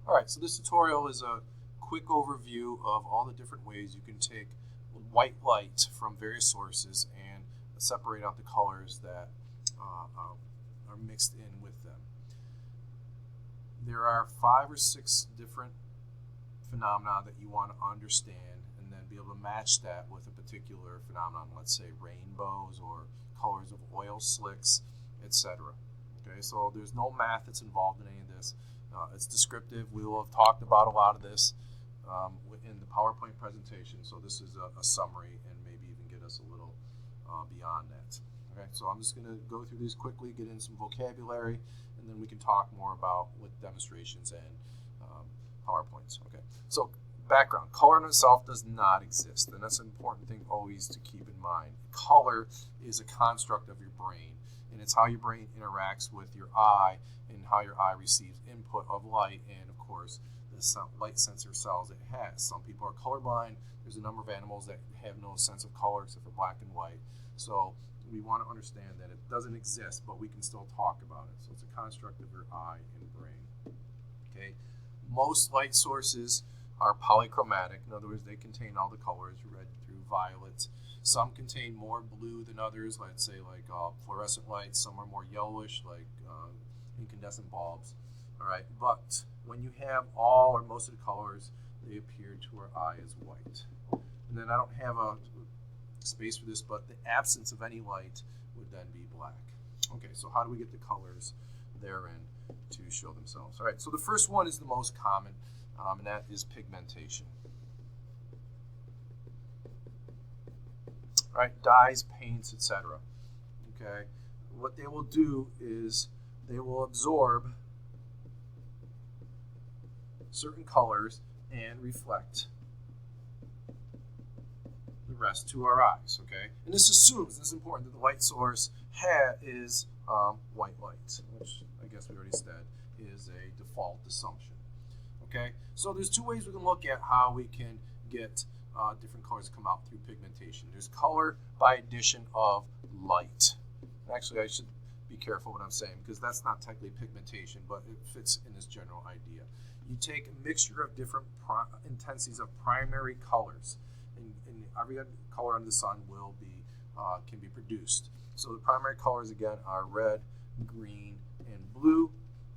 All right, so this tutorial is a quick overview of all the different ways you can take white light from various sources and separate out the colors that are mixed in with them. There are 5 or 6 different phenomena that you want to understand and then be able to match that with a particular phenomenon, let's say rainbows or colors of oil slicks, etc. Okay, so there's no math that's involved in any of this. It's descriptive. We will have talked about a lot of this in the PowerPoint presentation, so this is a summary and maybe even get us a little beyond that. Okay, so I'm just going to go through these quickly, get in some vocabulary, and then we can talk more about with demonstrations and PowerPoints. Okay, so background. Color in itself does not exist, and that's an important thing always to keep in mind. Color is a construct of your brain, and it's how your brain interacts with your eye and how your eye receives input of light and, of course, the light sensor cells it has. Some people are colorblind. There's a number of animals that have no sense of color except for black and white. So we want to understand that it doesn't exist, but we can still talk about it. So it's a construct of your eye and brain. Okay. Most light sources are polychromatic. In other words, they contain all the colors, red through violet. Some contain more blue than others, let's say like fluorescent lights. Some are more yellowish, like incandescent bulbs. All right, but when you have all or most of the colors, they appear to our eye as white. And then I don't have a space for this, but the absence of any light would then be black. Okay, so how do we get the colors therein to show themselves? All right, so the first one is the most common, and that is pigmentation. All right, dyes, paints, etc. Okay, what they will do is they will absorb certain colors and reflect the rest to our eyes, okay? And this assumes, this is important, that the light source is white light, which I guess we already said is a default assumption, okay? So there's 2 ways we can look at how we can get different colors to come out through pigmentation. There's color by addition of light. Actually, I should be careful what I'm saying because that's not technically pigmentation, but it fits in this general idea. You take a mixture of different intensities of primary colors, and every color under the sun will be can be produced. So the primary colors again are red, green, and blue.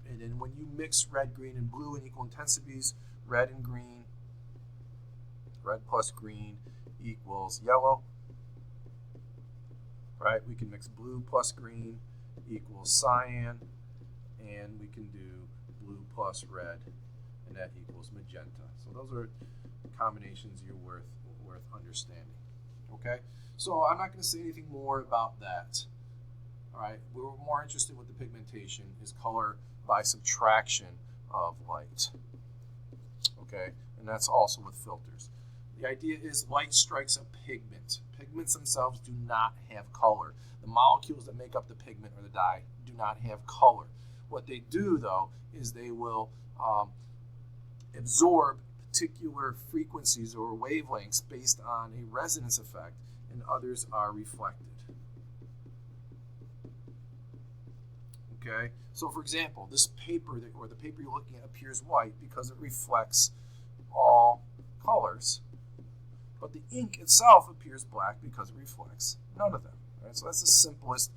And then when you mix red, green, and blue in equal intensities, red and green, red plus green equals yellow. Right? We can mix blue plus green equals cyan, and we can do blue plus red, and that equals magenta. So those are combinations you're worth understanding. Okay, so I'm not going to say anything more about that. All right, we're more interested with the pigmentation is color by subtraction of light. Okay, and that's also with filters. The idea is light strikes a pigment. Pigments themselves do not have color. The molecules that make up the pigment or the dye do not have color. What they do, though, is they will absorb particular frequencies or wavelengths based on a resonance effect, and others are reflected. Okay, so for example, this paper or the paper you're looking at appears white because it reflects all colors, but the ink itself appears black because it reflects none of them. Right? So that's the simplest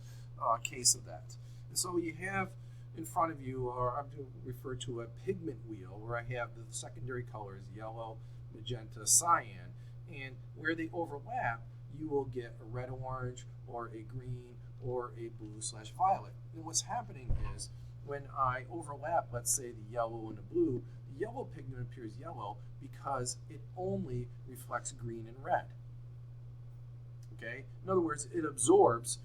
case of that. And so you have in front of you, or I'm going to refer to a pigment wheel where I have the secondary colors yellow, magenta, cyan, and where they overlap, you will get a red-orange or a green or a blue/violet. And what's happening is when I overlap, let's say the yellow and the blue, the yellow pigment appears yellow because it only reflects green and red. Okay? In other words, it absorbs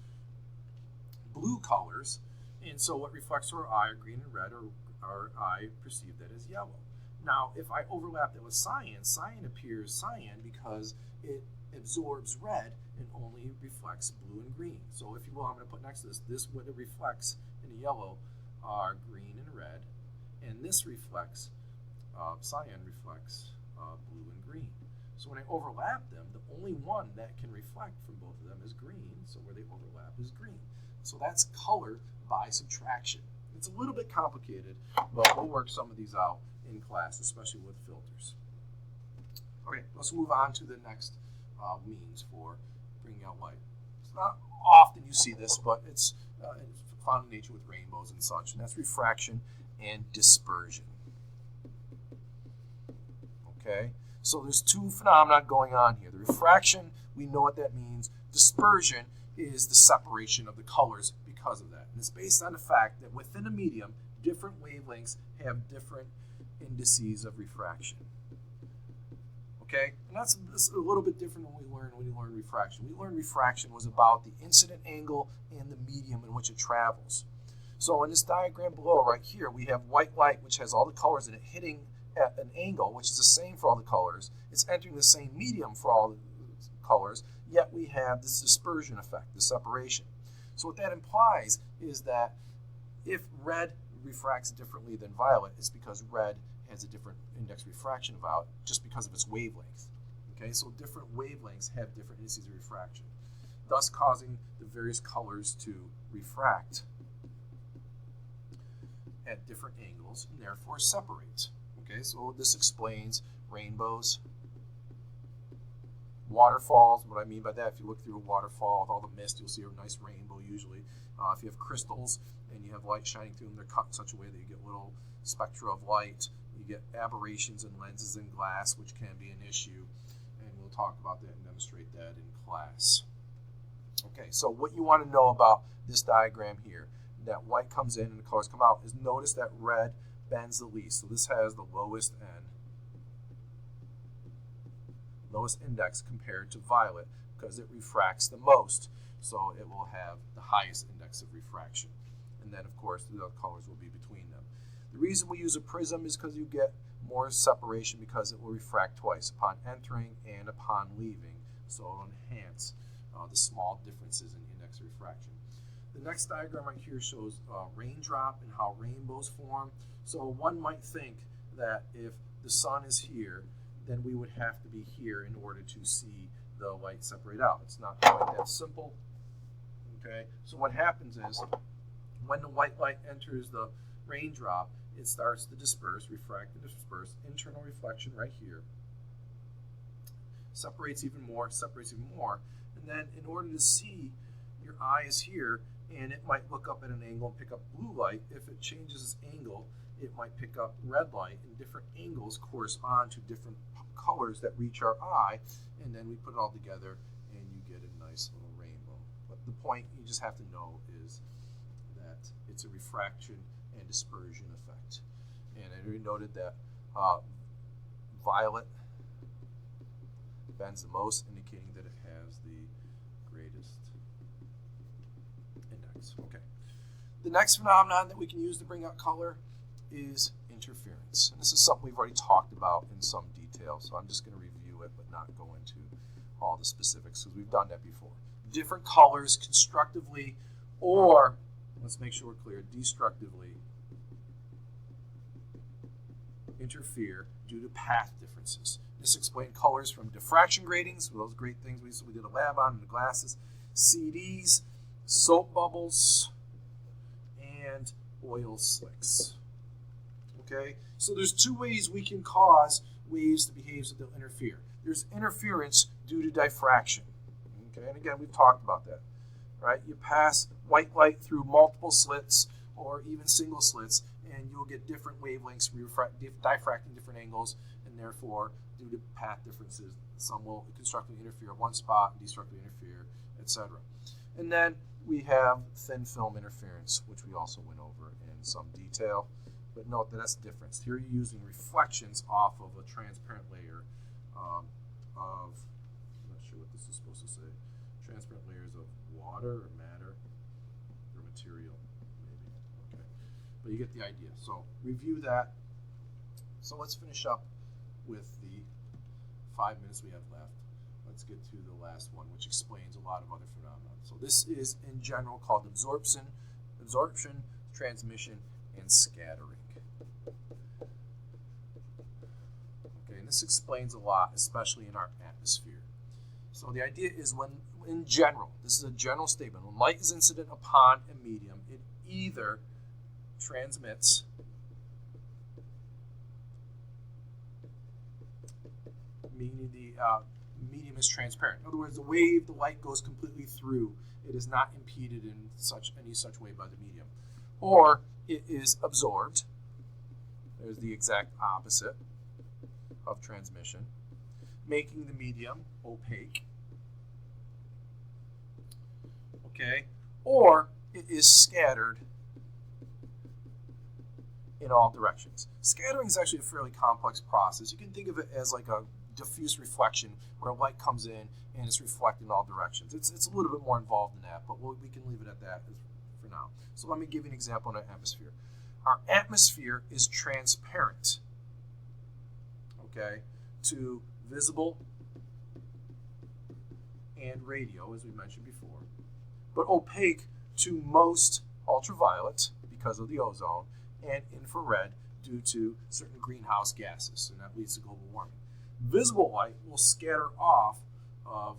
blue colors, and so what reflects to our eye are green and red, or our eye perceives that as yellow. Now, if I overlap that with cyan, cyan appears cyan because it absorbs red and only reflects blue and green. So if you will, I'm going to put next to this what it reflects in the yellow are green and red, and this reflects, cyan reflects blue and green. So when I overlap them, the only one that can reflect from both of them is green, so where they overlap is green. So that's color by subtraction. It's a little bit complicated, but we'll work some of these out in class, especially with filters. Okay, let's move on to the next means for bringing out light. It's not often you see this, but it's found in nature with rainbows and such, and that's refraction and dispersion. Okay, so there's two phenomena going on here. The refraction, we know what that means. Dispersion is the separation of the colors because of that. And it's based on the fact that within a medium, different wavelengths have different indices of refraction. Okay, and that's a little bit different than we learned when we learned refraction. We learned refraction was about the incident angle and the medium in which it travels. So in this diagram below right here, we have white light, which has all the colors in it, hitting at an angle, which is the same for all the colors. It's entering the same medium for all the colors, yet we have this dispersion effect, the separation. So what that implies is that if red refracts differently than violet, it's because red has a different index refraction of violet just because of its wavelength. Okay, so different wavelengths have different indices of refraction, thus causing the various colors to refract at different angles and therefore separate. Okay, so this explains rainbows, waterfalls. What I mean by that, if you look through a waterfall with all the mist, you'll see a nice rainbow usually. If you have crystals and you have light shining through them, they're cut in such a way that you get little spectra of light. You get aberrations in lenses and glass, which can be an issue, and we'll talk about that and demonstrate that in class. Okay, so what you want to know about this diagram here, that white comes in and the colors come out, is notice that red bends the least. So this has the lowest end, lowest index compared to violet because it refracts the most. So it will have the highest index of refraction. And then, of course, the other colors will be between them. The reason we use a prism is because you get more separation because it will refract twice, upon entering and upon leaving. So it will enhance the small differences in index of refraction. The next diagram right here shows raindrop and how rainbows form. So one might think that if the sun is here, then we would have to be here in order to see the light separate out. It's not quite that simple. Okay, so what happens is when the white light enters the raindrop, it starts to disperse, refract and disperse, internal reflection right here. Separates even more, and then in order to see, your eye is here, and it might look up at an angle and pick up blue light. If it changes its angle, it might pick up red light, and different angles correspond to different colors that reach our eye, and then we put it all together, and you get a nice little rainbow. But the point you just have to know is that it's a refraction and dispersion effect. And I already noted that violet bends the most, indicating that it has the greatest index. Okay. The next phenomenon that we can use to bring out color is interference. And this is something we've already talked about in some detail, so I'm just going to review it but not go into all the specifics because we've done that before. Different colors constructively or, let's make sure we're clear, destructively interfere due to path differences. This explains colors from diffraction gratings, those great things we did a lab on in the glasses, CDs, soap bubbles, and oil slicks. Okay, so there's two ways we can cause waves to behave so they'll interfere. There's interference due to diffraction. Okay, and again, we've talked about that. Right? You pass white light through multiple slits or even single slits, and you'll get different wavelengths diffracting different angles, and therefore, due to path differences, some will constructively interfere at one spot, destructively interfere, etc. And then we have thin film interference, which we also went over in some detail. But note that that's the difference. Here you're using reflections off of a transparent layer of, I'm not sure what this is supposed to say, transparent layers of water or matter or material, maybe. Okay, but you get the idea. So review that. So let's finish up with the 5 minutes we have left. Let's get to the last one, which explains a lot of other phenomena. So this is in general called absorption, transmission, and scattering. Okay, and this explains a lot, especially in our atmosphere. So the idea is when, in general, this is a general statement, when light is incident upon a medium, it either transmits meaning the medium is transparent. In other words, the wave, the light goes completely through. It is not impeded in any such way by the medium. Or it is absorbed. There's the exact opposite of transmission, making the medium opaque. Okay? Or it is scattered in all directions. Scattering is actually a fairly complex process. You can think of it as like a diffuse reflection where light comes in and it's reflected in all directions. It's a little bit more involved than that, but we can leave it at that for now. So let me give you an example in an atmosphere. Our atmosphere is transparent, okay, to visible and radio, as we mentioned before, but opaque to most ultraviolet because of the ozone and infrared due to certain greenhouse gases, and that leads to global warming. Visible light will scatter off of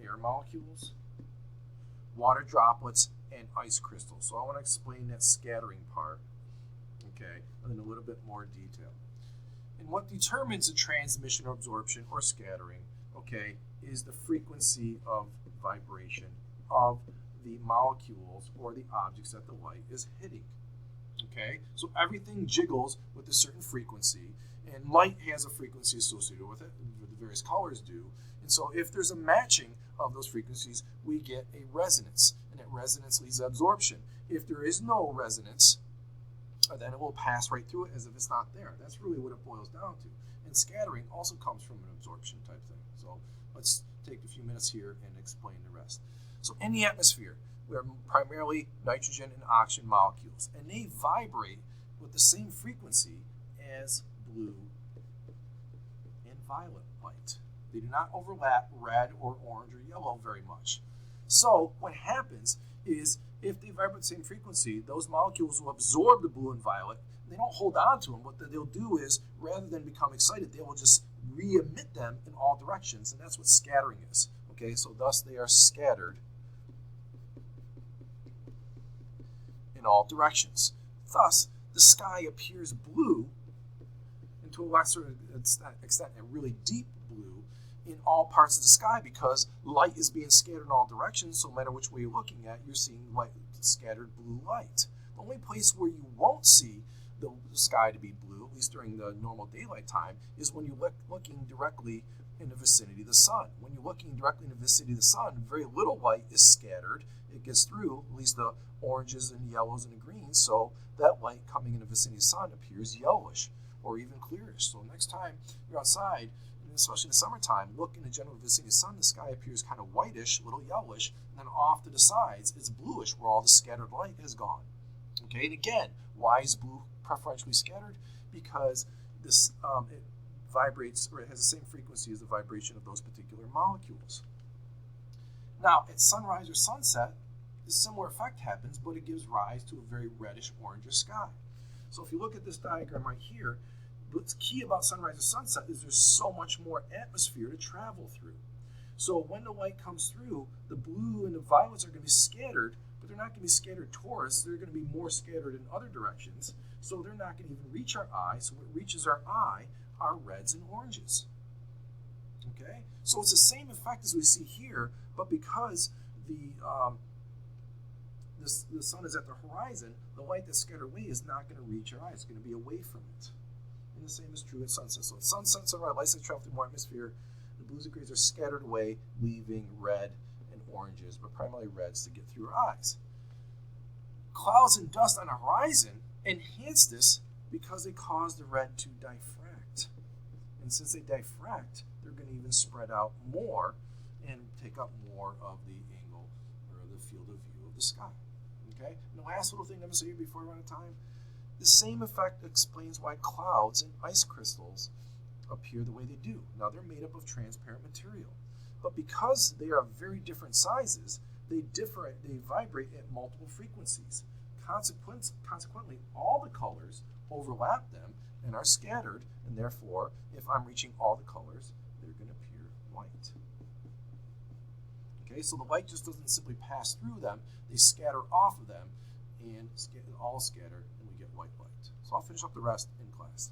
air molecules, water droplets, and ice crystals. So I want to explain that scattering part, okay, in a little bit more detail. And what determines the transmission or absorption or scattering, okay, is the frequency of vibration of the molecules or the objects that the light is hitting. Okay, so everything jiggles with a certain frequency, and light has a frequency associated with it, the various colors do. And so if there's a matching of those frequencies, we get a resonance, and that resonance leads to absorption. If there is no resonance, then it will pass right through it as if it's not there. That's really what it boils down to. And scattering also comes from an absorption type thing. So let's take a few minutes here and explain the rest. So in the atmosphere, we are primarily nitrogen and oxygen molecules, and they vibrate with the same frequency as blue and violet light. They do not overlap red or orange or yellow very much. So what happens is if they vibrate the same frequency, those molecules will absorb the blue and violet. They don't hold on to them. What they'll do is, rather than become excited, they will just re-emit them in all directions, and that's what scattering is. Okay, so thus they are scattered in all directions. Thus, the sky appears blue, and to a lesser extent, a really deep blue, in all parts of the sky because light is being scattered in all directions, so no matter which way you're looking at, you're seeing light, scattered blue light. The only place where you won't see the sky to be blue, at least during the normal daylight time, is when you're looking directly in the vicinity of the sun. When you're looking directly in the vicinity of the sun, very little light is scattered. It gets through, at least the oranges and yellows and the greens, so that light coming in the vicinity of the sun appears yellowish or even clearish. So next time you're outside, especially in the summertime, look in the general vicinity of the sun, the sky appears kind of whitish, a little yellowish, and then off to the sides, it's bluish where all the scattered light has gone. Okay, and again, why is blue preferentially scattered? Because this it vibrates, or it has the same frequency as the vibration of those particular molecules. Now, at sunrise or sunset, a similar effect happens, but it gives rise to a very reddish orangish sky. So if you look at this diagram right here, what's key about sunrise or sunset is there's so much more atmosphere to travel through. So when the light comes through, the blue and the violets are going to be scattered, but they're not going to be scattered towards us. They're going to be more scattered in other directions. So they're not going to even reach our eye. So what reaches our eye are reds and oranges. Okay? So it's the same effect as we see here, but because the sun is at the horizon, the light that's scattered away is not going to reach our eye. It's going to be away from it. And the same is true at sunset. So at sunset, sunrise, lights that travel through more atmosphere, the blues and greens are scattered away, leaving red and oranges, but primarily reds to get through our eyes. Clouds and dust on the horizon enhance this because they cause the red to diffract. And since they diffract, they're going to even spread out more and take up more of the angle or the field of view of the sky. Okay? And the last little thing I'm going to say before we run out of time, the same effect explains why clouds and ice crystals appear the way they do. Now, they're made up of transparent material, but because they are very different sizes, they vibrate at multiple frequencies. Consequently, all the colors overlap them and are scattered, and therefore, if I'm reaching all the colors, they're going to appear white. Okay, so the light just doesn't simply pass through them, they scatter off of them, and all scatter, and we get white light. So I'll finish up the rest in class.